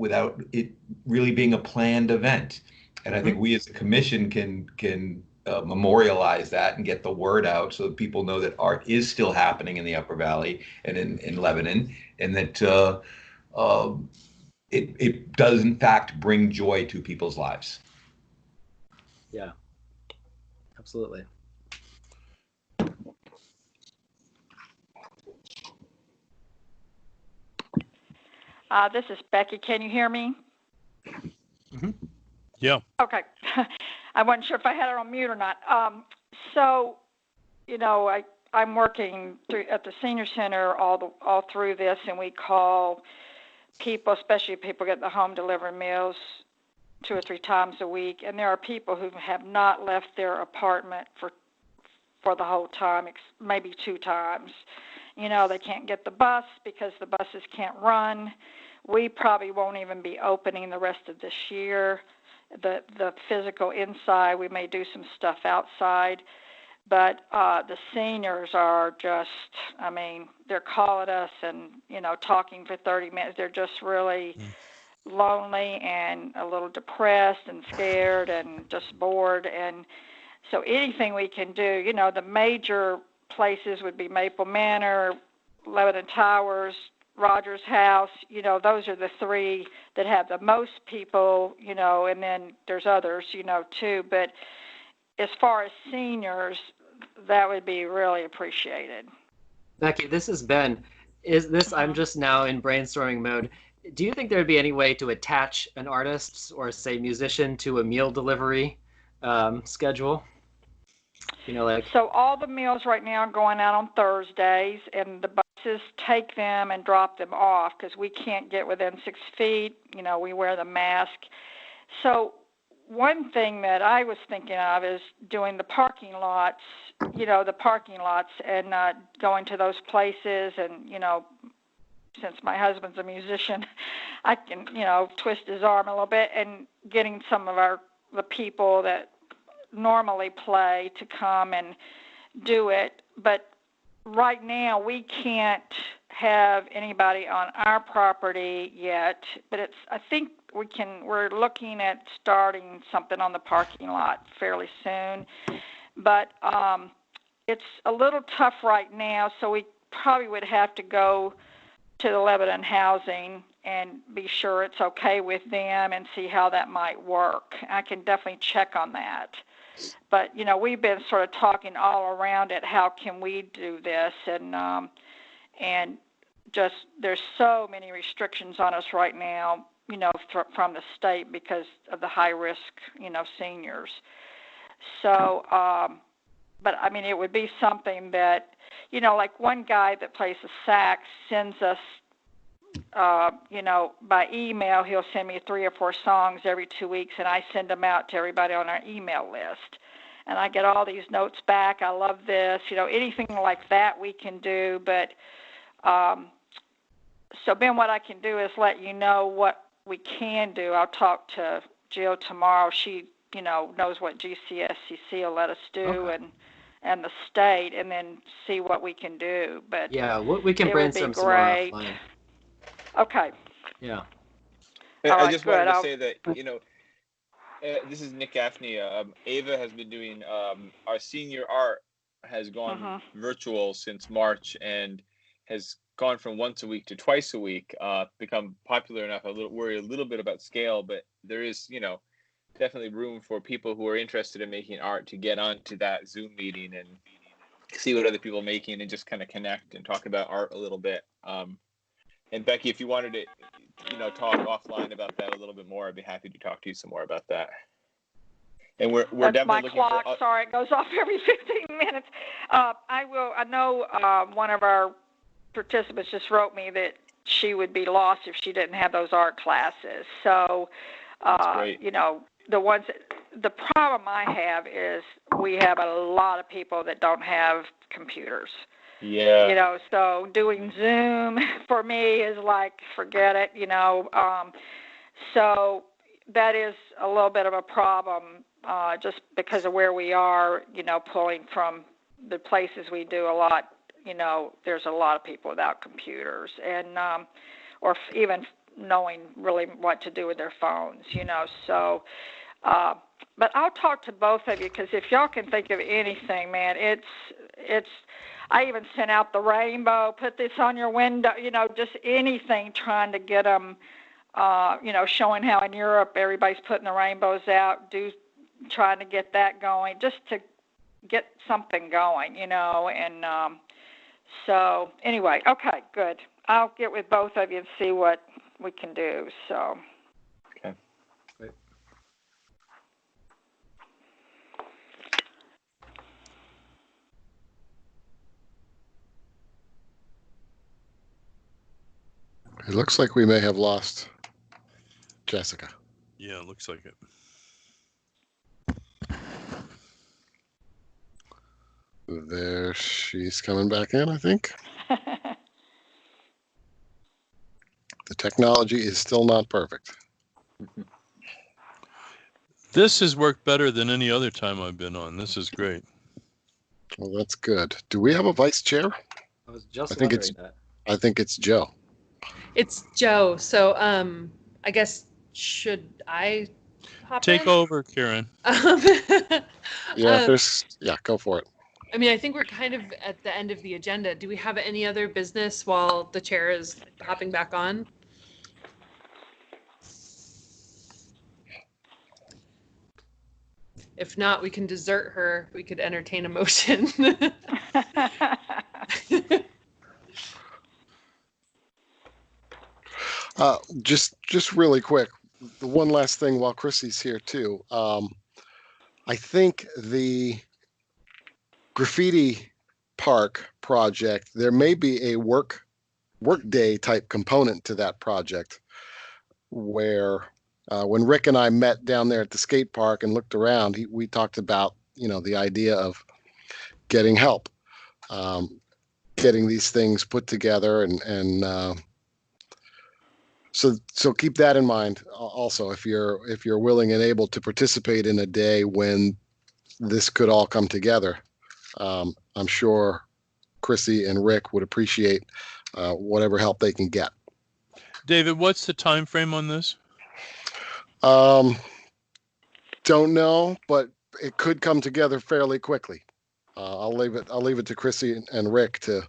it really being a planned event. And I think we as a commission can memorialize that and get the word out so that people know that art is still happening in the Upper Valley and in Lebanon, and that it does in fact bring joy to people's lives. Yeah, absolutely. This is Becky. Can you hear me? Mm-hmm. Yeah. Okay. I wasn't sure if I had it on mute or not. So, I'm working at the senior center all through this, and we call people, especially people get the home delivered meals 2 or 3 times a week, and there are people who have not left their apartment for the whole time, maybe 2 times. They can't get the bus because the buses can't run. We probably won't even be opening the rest of this year. The physical inside, we may do some stuff outside, but the seniors are just, they're calling us and, talking for 30 minutes. They're just really lonely and a little depressed and scared and just bored. And so anything we can do, the major places would be Maple Manor, Lebanon Towers, Rogers House, those are the 3 that have the most people, and then there's others, too. But as far as seniors, that would be really appreciated. Becky, this is Ben. I'm just now in brainstorming mode. Do you think there would be any way to attach an artist or, say, musician to a meal delivery schedule? So all the meals right now are going out on Thursdays, and the buses take them and drop them off because we can't get within 6 feet. We wear the mask. So one thing that I was thinking of is doing the parking lots, and going to those places. And, since my husband's a musician, I can, twist his arm a little bit and getting some of the people that normally play to come and do it. But right now we can't have anybody on our property yet, but I think we're looking at starting something on the parking lot fairly soon. But it's a little tough right now, so we probably would have to go to the Lebanon Housing and be sure it's okay with them and see how that might work. I can definitely check on that. But, we've been sort of talking all around it, how can we do this? And just there's so many restrictions on us right now, from the state because of the high risk, seniors. So, but it would be something that, like one guy that plays the sax sends us, by email, he'll send me 3 or 4 songs every 2 weeks, and I send them out to everybody on our email list. And I get all these notes back. I love this, anything like that we can do. But so Ben, what I can do is let you know what we can do. I'll talk to Jill tomorrow. She, knows what GCSCC will let us do, and the state, and then see what we can do. But yeah, we can brainstorm some more offline. Okay. Yeah. I just wanted to say that, this is Nick Gaffney. Ava has been doing, our senior art has gone virtual since March and has gone from once a week to twice a week, become popular enough. I worry a little bit about scale, but there is, definitely room for people who are interested in making art to get onto that Zoom meeting and see what other people are making and just kind of connect and talk about art a little bit. And Becky, if you wanted to, talk offline about that a little bit more, I'd be happy to talk to you some more about that. And we're That's definitely my looking clock. for. Sorry, it goes off every 15 minutes. I know one of our participants just wrote me that she would be lost if she didn't have those art classes. So, That's great. The problem I have is we have a lot of people that don't have computers. Yeah. So doing Zoom for me is like, forget it, So that is a little bit of a problem, just because of where we are, pulling from the places we do a lot, there's a lot of people without computers and, or even knowing really what to do with their phones, so, but I'll talk to both of you, because if y'all can think of anything, man, it's, I even sent out the rainbow, put this on your window, just anything trying to get them, showing how in Europe everybody's putting the rainbows out, trying to get that going, just to get something going, and so anyway, okay, good. I'll get with both of you and see what we can do, so. Okay. Great. It looks like we may have lost Jessica. Yeah, it looks like it. There, she's coming back in, I think. The technology is still not perfect. This has worked better than any other time I've been on. This is great. Well, that's good. Do we have a vice chair? I was just wondering that. I think it's Joe. It's Joe. So, I guess, should I hop Take in? over, Karen. Yeah, go for it. I mean, I think we're kind of at the end of the agenda. Do we have any other business while the chair is hopping back on? If not, we can desert her. We could entertain a motion. Just really quick, the one last thing while Chrissy's here too. I think the Graffiti Park project, there may be a work day type component to that project, where when Rick and I met down there at the skate park and looked around, we talked about the idea of getting help, getting these things put together, and so keep that in mind. Also, if you're willing and able to participate in a day when this could all come together, I'm sure Chrissy and Rick would appreciate whatever help they can get. David, what's the time frame on this? Don't know, but it could come together fairly quickly. I'll leave it to Chrissy and Rick to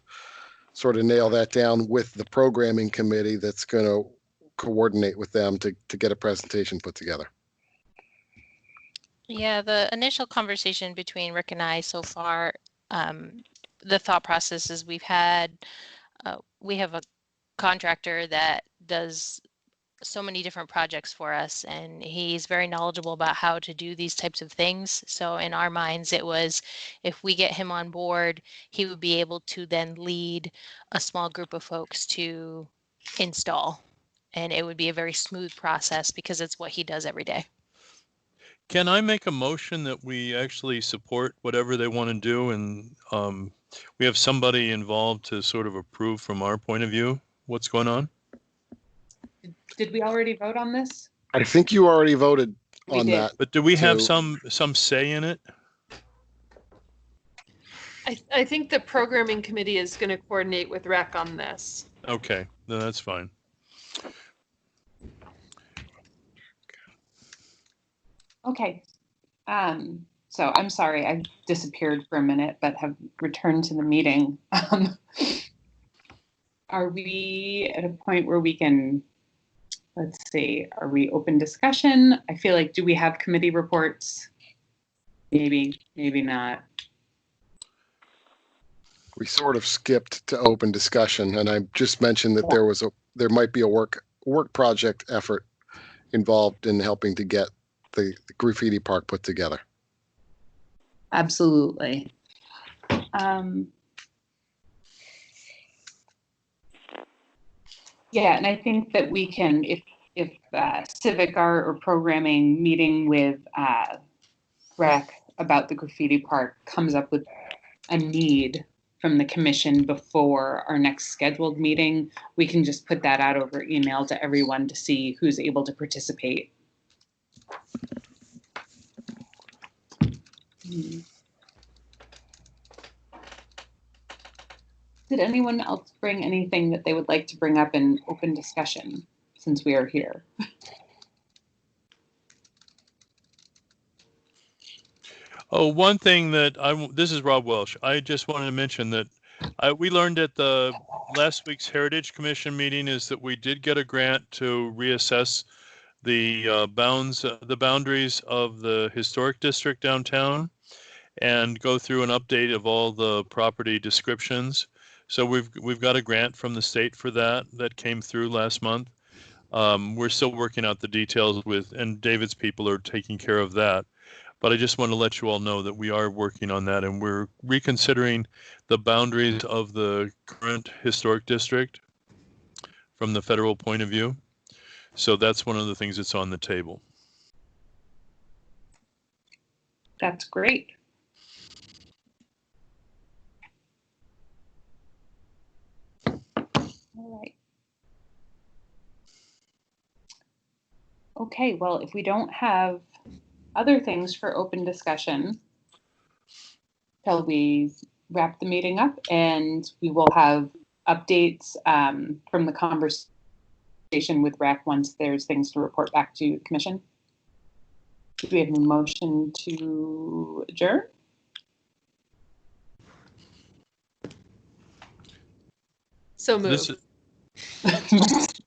sort of nail that down with the programming committee that's going to coordinate with them to get a presentation put together. Yeah, the initial conversation between Rick and I so far, the thought process is we have a contractor that does so many different projects for us, and he's very knowledgeable about how to do these types of things. So in our minds, it was, if we get him on board, he would be able to then lead a small group of folks to install, and it would be a very smooth process because it's what he does every day. Can I make a motion that we actually support whatever they want to do, and we have somebody involved to sort of approve from our point of view what's going on? Did we already vote on this? I think you already voted on did. that. But do we have to- some say in it? I think the programming committee is going to coordinate with rec on this. Okay, then that's fine. Okay. So I'm sorry, I disappeared for a minute, but have returned to the meeting. Are we at a point where we can, let's see, are we open discussion? I feel like, do we have committee reports? Maybe, maybe not. We sort of skipped to open discussion, and I just mentioned that there might be a work project effort involved in helping to get the graffiti park put together. Absolutely. Yeah, and I think that we can, if civic art or programming meeting with rec about the graffiti park comes up with a need from the commission before our next scheduled meeting, we can just put that out over email to everyone to see who's able to participate. Did anyone else bring anything that they would like to bring up in open discussion since we are here? Oh, one thing that this is Rob Welsh. I just wanted to mention that we learned at the last week's Heritage Commission meeting is that we did get a grant to reassess the boundaries of the historic district downtown and go through an update of all the property descriptions. So we've got a grant from the state for that came through last month. We're still working out the details and David's people are taking care of that. But I just want to let you all know that we are working on that and we're reconsidering the boundaries of the current historic district from the federal point of view. So that's one of the things that's on the table. That's great. All right. Okay, well, if we don't have other things for open discussion, till we wrap the meeting up, and we will have updates from the conversation with RAC once there's things to report back to the commission. Do we have a motion to adjourn? So moved.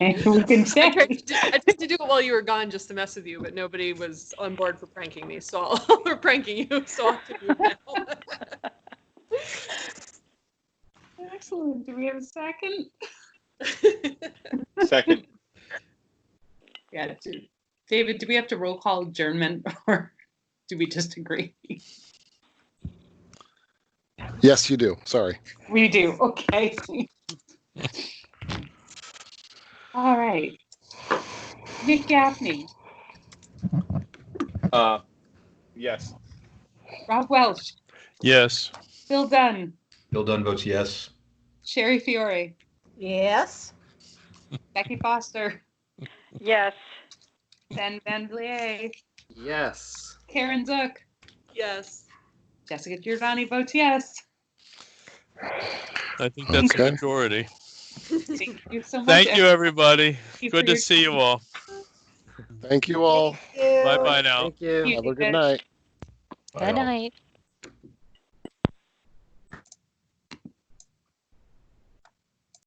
We can check. I tried to do it while you were gone just to mess with you, but nobody was on board for pranking me, so we're pranking you, so I'll have to move now. Excellent. Do we have a second? Second. Yeah. David, do we have to roll call adjournment or do we just agree? Yes, you do. Sorry. We do. Okay. All right. Nick Gaffney. Yes. Rob Welsh. Yes. Bill Dunn. Bill Dunn votes yes. Sherry Fiore. Yes. Becky Foster. Yes. Ben Van Vliet. Yes. Karen Zook. Yes. Jessica Giordani votes yes. I think that's Okay. a majority. Thank you so much. Thank you, everybody. Thank you Good for to your see you time. all. Thank you all. Thank you. Bye-bye now. Thank you. Thank you, Have a good David. night. Bye Good all. night.